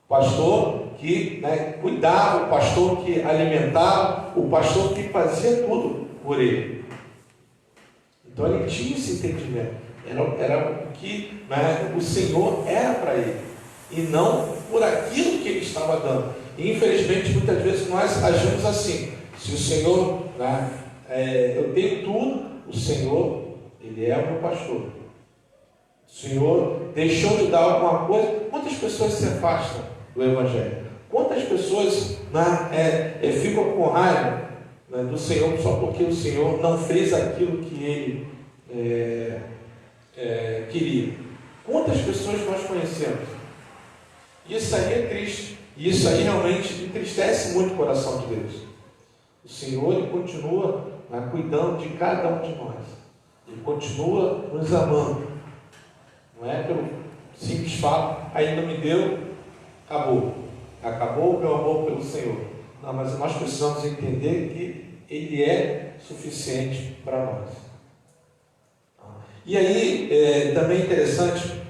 Pastor que, né, cuidava, o pastor que alimentava, o pastor que fazia tudo por ele. Então ele tinha esse entendimento. Era o que, né, o Senhor era para ele. E não por aquilo que ele estava dando. E infelizmente muitas vezes nós agimos assim. Se o Senhor, né, eu tenho tudo, o Senhor, Ele é o meu pastor. O Senhor deixou de dar alguma coisa. Quantas pessoas se afastam do Evangelho? Quantas pessoas, né, ficam com raiva, né, do Senhor só porque o Senhor não fez aquilo que Ele queria? Quantas pessoas nós conhecemos? Isso aí é triste. E isso aí realmente entristece muito o coração de Deus. O Senhor, Ele continua, né, cuidando de cada um de nós. Ele continua nos amando. Não é pelo simples fato, ainda me deu, acabou. Acabou o meu amor pelo Senhor. Não, mas nós precisamos entender que Ele é suficiente para nós. E aí, também interessante,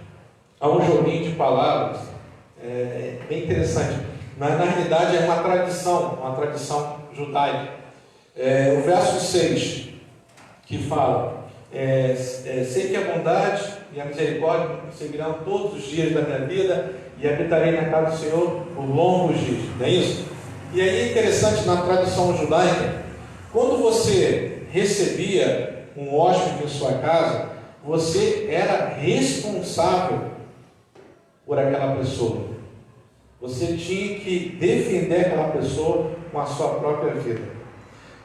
há um joguinho de palavras, bem interessante. Na realidade, é uma tradição judaica. O verso 6, que fala: sei que a bondade e a misericórdia me seguirão todos os dias da minha vida e habitarei na casa do Senhor por longos dias. Não é isso? E aí é interessante, na tradição judaica, quando você recebia um hóspede em sua casa, você era responsável por aquela pessoa. Você tinha que defender aquela pessoa com a sua própria vida.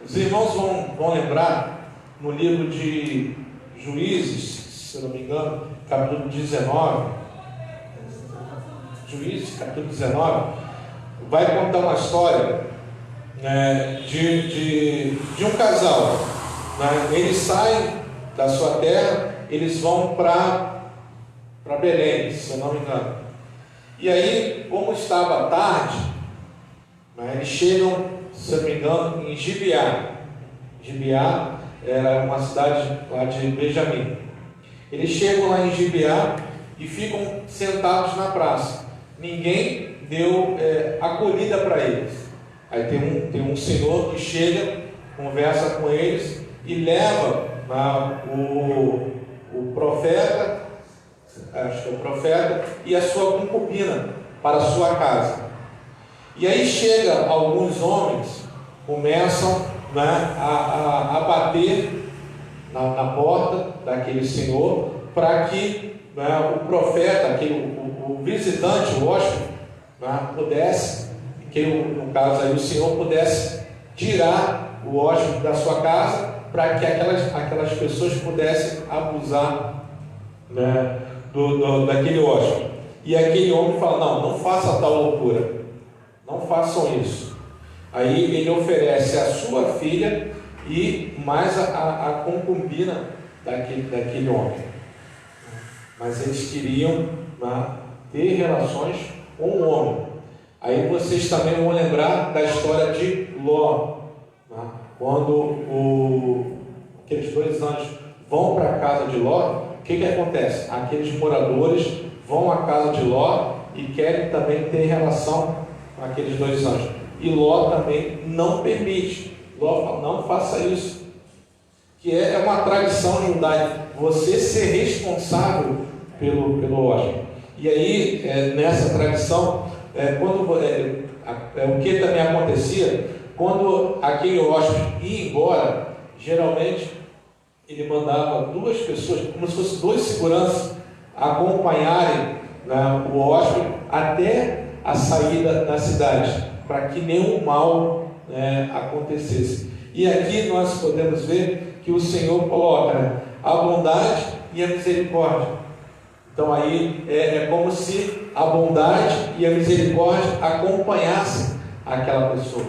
Os irmãos vão lembrar no livro de Juízes, se eu não me engano, capítulo 19. Juízes, capítulo 19, vai contar uma história, de um casal. Eles saem da sua terra, eles vão para Belém, se eu não me engano. E aí, como estava tarde, eles chegam, se eu não me engano, em Gibeá. Gibeá era uma cidade lá de Benjamim. Eles chegam lá em Gibeá e ficam sentados na praça. Ninguém deu acolhida para eles. Aí tem um senhor que chega, conversa com eles e leva o profeta, acho que é o profeta, e a sua concubina para a sua casa. E aí chega alguns homens, começam, a bater na porta daquele senhor, para que o profeta, o visitante, o hóspede, pudesse, que no caso aí o senhor pudesse tirar o hóspede da sua casa, para que aquelas pessoas pudessem abusar, daquele hóspede. E aquele homem fala: não faça tal loucura, não façam isso. Aí ele oferece a sua filha e mais a concubina daquele homem. Mas eles queriam ter relações com o homem. Aí vocês também vão lembrar da história de Ló, quando aqueles dois anjos vão para a casa de Ló. O que acontece? Aqueles moradores vão à casa de Ló e querem também ter relação com aqueles dois anjos. E Ló também não permite. Ló fala: não faça isso. Que é uma tradição judaica, você ser responsável pelo hóspede. E aí, nessa tradição, o que também acontecia, quando aquele hóspede ia embora, geralmente ele mandava duas pessoas, como se fossem dois seguranças, acompanharem, né, o hóspede até a saída da cidade, para que nenhum mal, né, acontecesse. E aqui nós podemos ver que o Senhor coloca, né, a bondade e a misericórdia. Então aí é como se a bondade e a misericórdia acompanhassem aquela pessoa.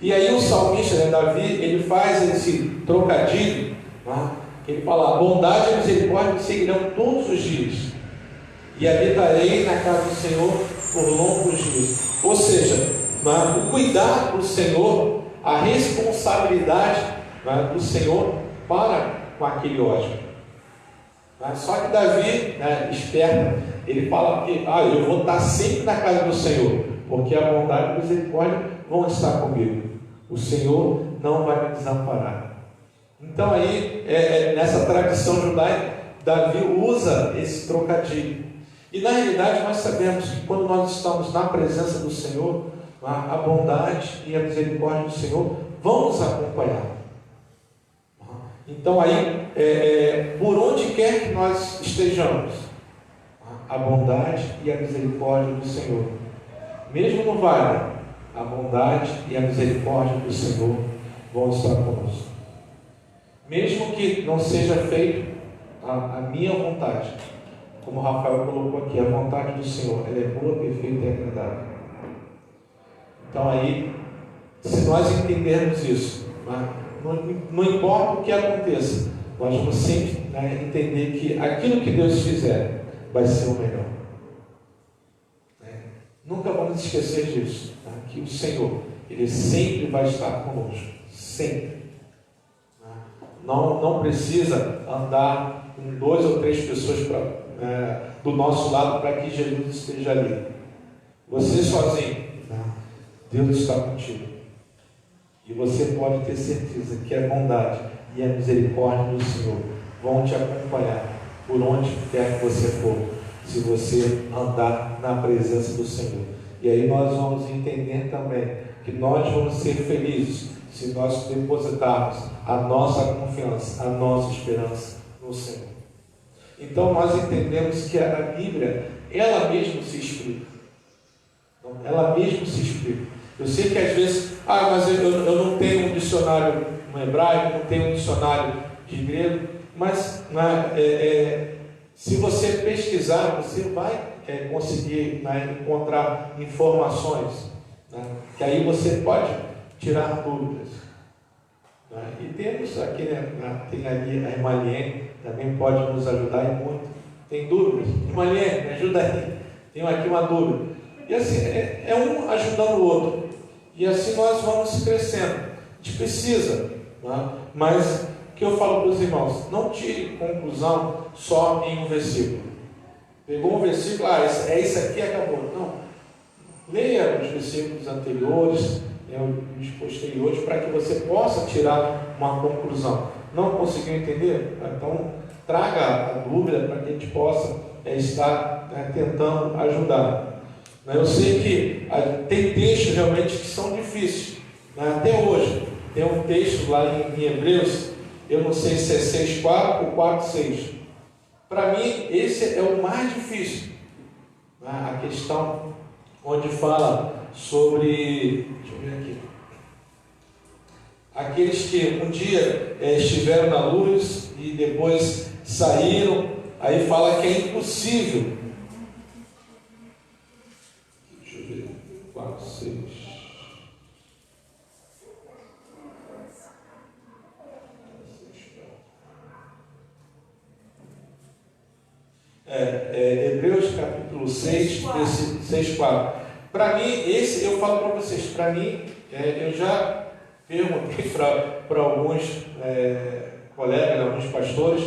E aí o salmista, né, Davi, ele faz esse trocadilho, né, ele fala: a bondade e a misericórdia me seguirão todos os dias, e habitarei na casa do Senhor por longos dias. Ou seja, né, o cuidado do Senhor, a responsabilidade, né, do Senhor para com aquele hóspede. Só que Davi, né, esperto, ele fala que eu vou estar sempre na casa do Senhor, porque a bondade e a misericórdia vão estar comigo. O Senhor não vai me desamparar. Então aí, nessa tradição judaica, Davi usa esse trocadilho. E na realidade nós sabemos que quando nós estamos na presença do Senhor, a bondade e a misericórdia do Senhor vão nos acompanhar. Então aí, por onde quer que nós estejamos, a bondade e a misericórdia do Senhor, mesmo no vale, a bondade e a misericórdia do Senhor vão estar conosco. Mesmo que não seja feito a minha vontade, como o Rafael colocou aqui, a vontade do Senhor, ela é boa, perfeita e agradável. Então aí, se nós entendermos isso, não importa o que aconteça, nós vamos sempre, né, entender que aquilo que Deus fizer vai ser o melhor. Nunca vamos esquecer disso, tá? Que o Senhor, Ele sempre vai estar conosco, sempre. Não precisa andar com 2 ou 3 pessoas do nosso lado para que Jesus esteja ali. Você sozinho, tá? Deus está contigo. E você pode ter certeza que a bondade e a misericórdia do Senhor vão te acompanhar por onde quer que você for, se você andar na presença do Senhor. E aí nós vamos entender também que nós vamos ser felizes se nós depositarmos a nossa confiança, a nossa esperança no Senhor. Então nós entendemos que a Bíblia, ela mesma se explica. Ela mesma se explica. Eu sei que às vezes, mas eu não tenho um dicionário no hebraico, não tenho um dicionário de grego, mas se você pesquisar, você vai conseguir, né, encontrar informações, né, que aí você pode tirar dúvidas. Né? E temos aqui, né, tem ali a irmã Liene, também pode nos ajudar e muito. Tem dúvidas? Irmã Liene, me ajuda aí. Tenho aqui uma dúvida. E assim, é um ajudando o outro. E assim nós vamos crescendo. A gente precisa, né? Mas o que eu falo para os irmãos, não tire conclusão só em um versículo. Pegou um versículo, é isso aqui, acabou. Não. Leia os versículos anteriores, os posteriores, para que você possa tirar uma conclusão. Não conseguiu entender? Então traga a dúvida para que a gente possa estar tentando ajudar. Eu sei que tem textos realmente que são difíceis, até hoje. Tem um texto lá em Hebreus, eu não sei se é 6,4 ou 4,6. Para mim, esse é o mais difícil. A questão onde fala sobre, deixa eu ver aqui, aqueles que um dia estiveram na luz e depois saíram, aí fala que é impossível. Deixa eu ver, 4,6. Hebreus capítulo 6, 6,4. Para mim, esse eu falo para vocês, para mim, eu já perguntei para alguns colegas, alguns pastores,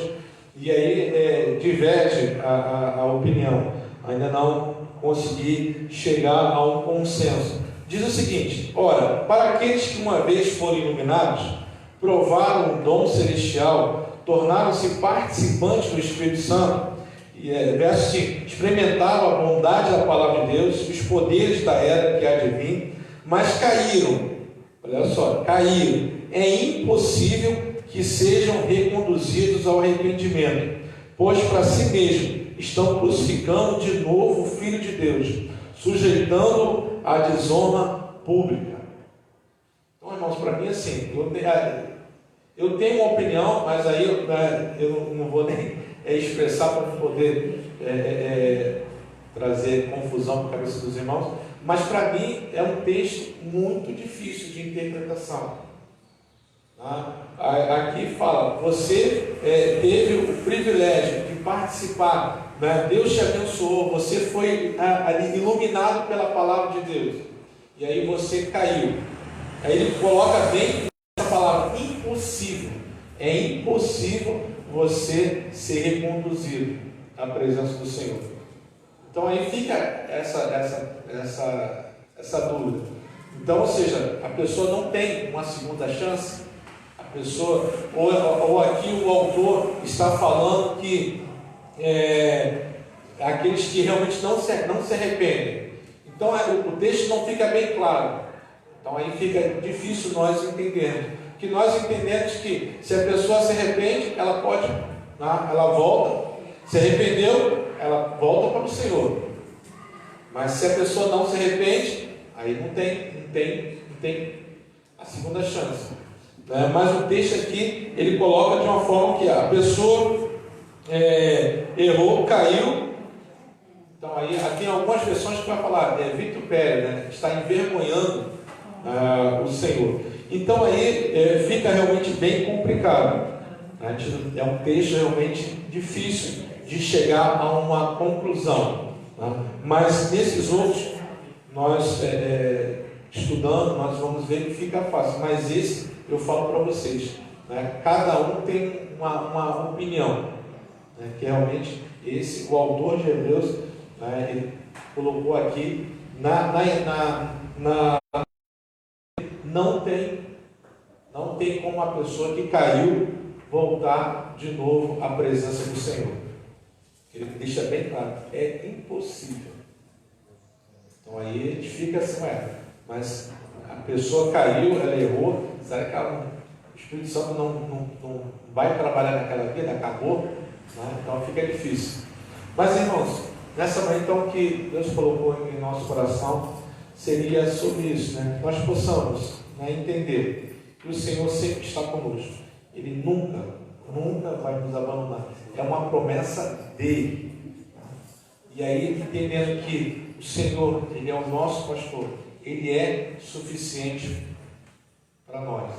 e aí diverge a opinião. Ainda não consegui chegar a um consenso. Diz o seguinte: ora, para aqueles que uma vez foram iluminados, provaram o dom celestial, tornaram-se participantes do Espírito Santo, verso 5, experimentaram a bondade da palavra de Deus, os poderes da era que há de vir, mas caíram. Olha só, caíram. É impossível que sejam reconduzidos ao arrependimento, pois para si mesmo estão crucificando de novo o Filho de Deus, sujeitando a desonra pública. Então, irmãos, para mim, assim, eu tenho uma opinião, mas aí eu não vou nem expressar para não poder trazer confusão para a cabeça dos irmãos, mas para mim é um texto muito difícil de interpretação. Aqui fala, você teve o privilégio de participar, né? Deus te abençoou, você foi ali iluminado pela palavra de Deus, e aí você caiu. Aí ele coloca bem essa palavra, impossível. É impossível você ser reconduzido à presença do Senhor. Então aí fica essa dúvida. Então, ou seja, a pessoa não tem uma segunda chance. A pessoa, ou aqui o autor está falando que aqueles que realmente não se arrependem. Então o texto não fica bem claro. Então aí fica difícil nós entendermos. Que nós entendemos que se a pessoa se arrepende, ela pode, ela volta. Se arrependeu, ela volta para o Senhor. Mas se a pessoa não se arrepende, aí não tem a segunda chance. Mas o texto aqui, ele coloca de uma forma que a pessoa errou, caiu. Então aí, aqui em algumas versões que vai falar, vitupério, né? Está envergonhando o Senhor. Então aí fica realmente bem complicado. É um texto realmente difícil de chegar a uma conclusão. Mas nesses outros, nós estudando, nós vamos ver que fica fácil. Mas esse, eu falo para vocês, cada um tem uma opinião, que realmente esse, o autor de Hebreus, ele colocou aqui, não tem como a pessoa que caiu voltar de novo à presença do Senhor. Ele deixa bem claro, é impossível. Então aí a gente fica assim, mas a pessoa caiu, ela errou, será que o Espírito Santo não vai trabalhar naquela vida? Acabou? Então fica difícil. Mas irmãos, nessa manhã então que Deus colocou em nosso coração, seria sobre isso, nós possamos entender que o Senhor sempre está conosco. Ele nunca vai nos abandonar. É uma promessa dele. E aí, entendendo que o Senhor, ele é o nosso pastor, ele é suficiente para nós.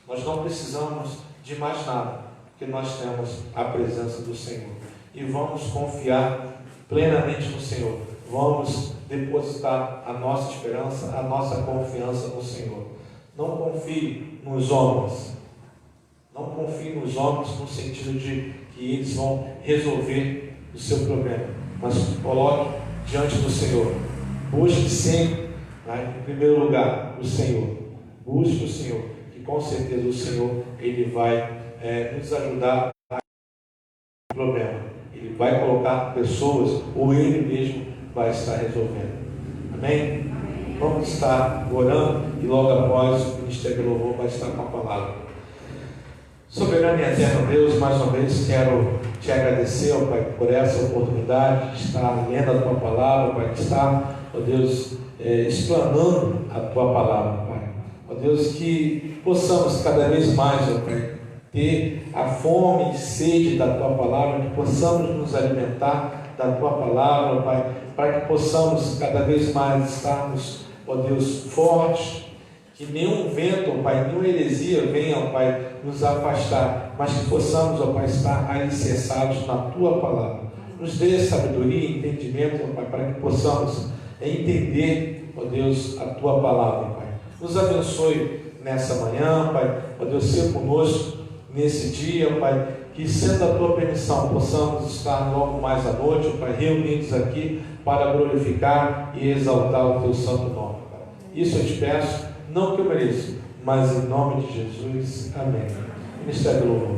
Nós não precisamos de mais nada, porque nós temos a presença do Senhor. E vamos confiar plenamente no Senhor. Vamos depositar a nossa esperança, a nossa confiança no Senhor. Não confie nos homens. Não confie nos homens no sentido de que eles vão resolver o seu problema. Mas coloque diante do Senhor. Busque sempre, em primeiro lugar, o Senhor. Busque o Senhor, que com certeza o Senhor, ele vai nos ajudar a o problema. Ele vai colocar pessoas, ou ele mesmo vai estar resolvendo. Amém? Vamos estar orando e logo após o Ministério do Louvor vai estar com a palavra. Soberano e eterno Deus, mais uma vez quero te agradecer, ó Pai, por essa oportunidade de estar lendo a tua palavra, Pai, de estar, ó Deus, explanando a tua palavra, Pai. Ó Deus, que possamos cada vez mais, ó Pai, ter a fome e sede da tua palavra, que possamos nos alimentar da tua palavra, Pai, para que possamos cada vez mais estarmos, ó Deus, fortes, que nenhum vento, ó Pai, nenhuma heresia venha, ó Pai, nos afastar, mas que possamos, ó Pai, estar alicerçados na tua palavra. Nos dê sabedoria e entendimento, ó Pai, para que possamos entender, ó Deus, a tua palavra, Pai. Nos abençoe nessa manhã, Pai, ó Deus, seja conosco nesse dia, Pai, que sendo a tua permissão possamos estar logo mais à noite, ó Pai, reunidos aqui para glorificar e exaltar o teu santo nome, Pai. Isso eu te peço, não que eu mereça, mas em nome de Jesus, amém. Ministério do Louvor.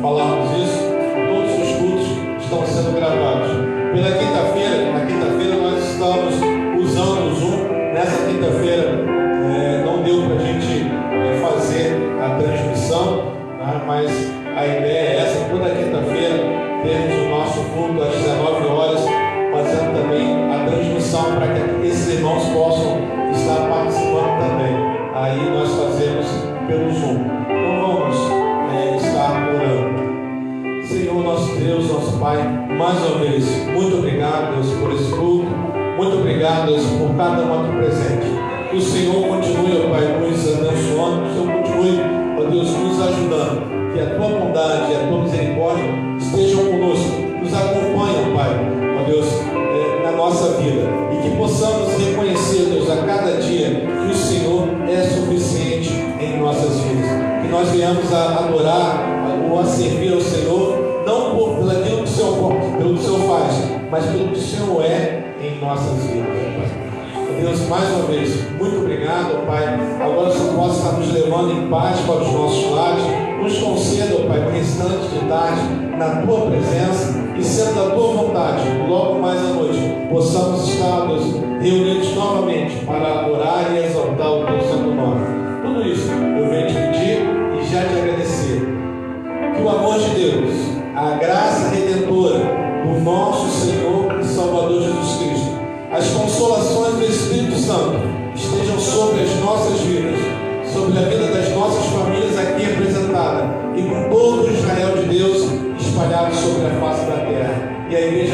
falarmos isso, todos os cultos estão sendo gravados. Pela quinta-feira, na quinta-feira nós estamos usando o Zoom. Nessa quinta-feira não deu para a gente fazer a transmissão, tá? Mas a ideia é essa: toda quinta-feira temos o nosso culto às 19 horas, fazendo também a transmissão para que esses irmãos possam estar participando também. Aí nós fazemos pelo Zoom. Então vamos estar orando. Senhor, nosso Deus, nosso Pai, mais uma vez, muito obrigado, Deus, por esse culto. Muito obrigado, Deus, por cada um aqui presente. Que o Senhor continue, ó Pai, nos abençoando. Que o Senhor continue, ó Deus, nos ajudando. Que a Tua bondade e a Tua misericórdia estejam conosco. Nos acompanhem, Pai, ó Deus, na nossa vida. E que possamos reconhecer, Deus, a cada dia que o Senhor é suficiente em nossas vidas. Que nós venhamos a adorar ou a servir ao Senhor, não pelo aquilo que o Senhor faz, mas pelo que o Senhor é em nossas vidas, Pai. Deus, mais uma vez, muito obrigado, Pai. Agora o Senhor possa estar nos levando em paz para os nossos lares. Nos conceda, Pai, o restante de tarde na Tua presença e, sendo da Tua vontade, logo mais à noite, possamos estar, Deus, reunidos novamente para adorar e exaltar o Teu santo nome. Tudo isso eu venho te pedir e já te agradecer. Que o amor de Deus, a graça redentora do nosso Senhor e Salvador Jesus Cristo, as consolações do Espírito Santo estejam sobre as nossas vidas, sobre a vida das nossas famílias aqui apresentada e com todo o Israel de Deus espalhado sobre a face da terra. E a igreja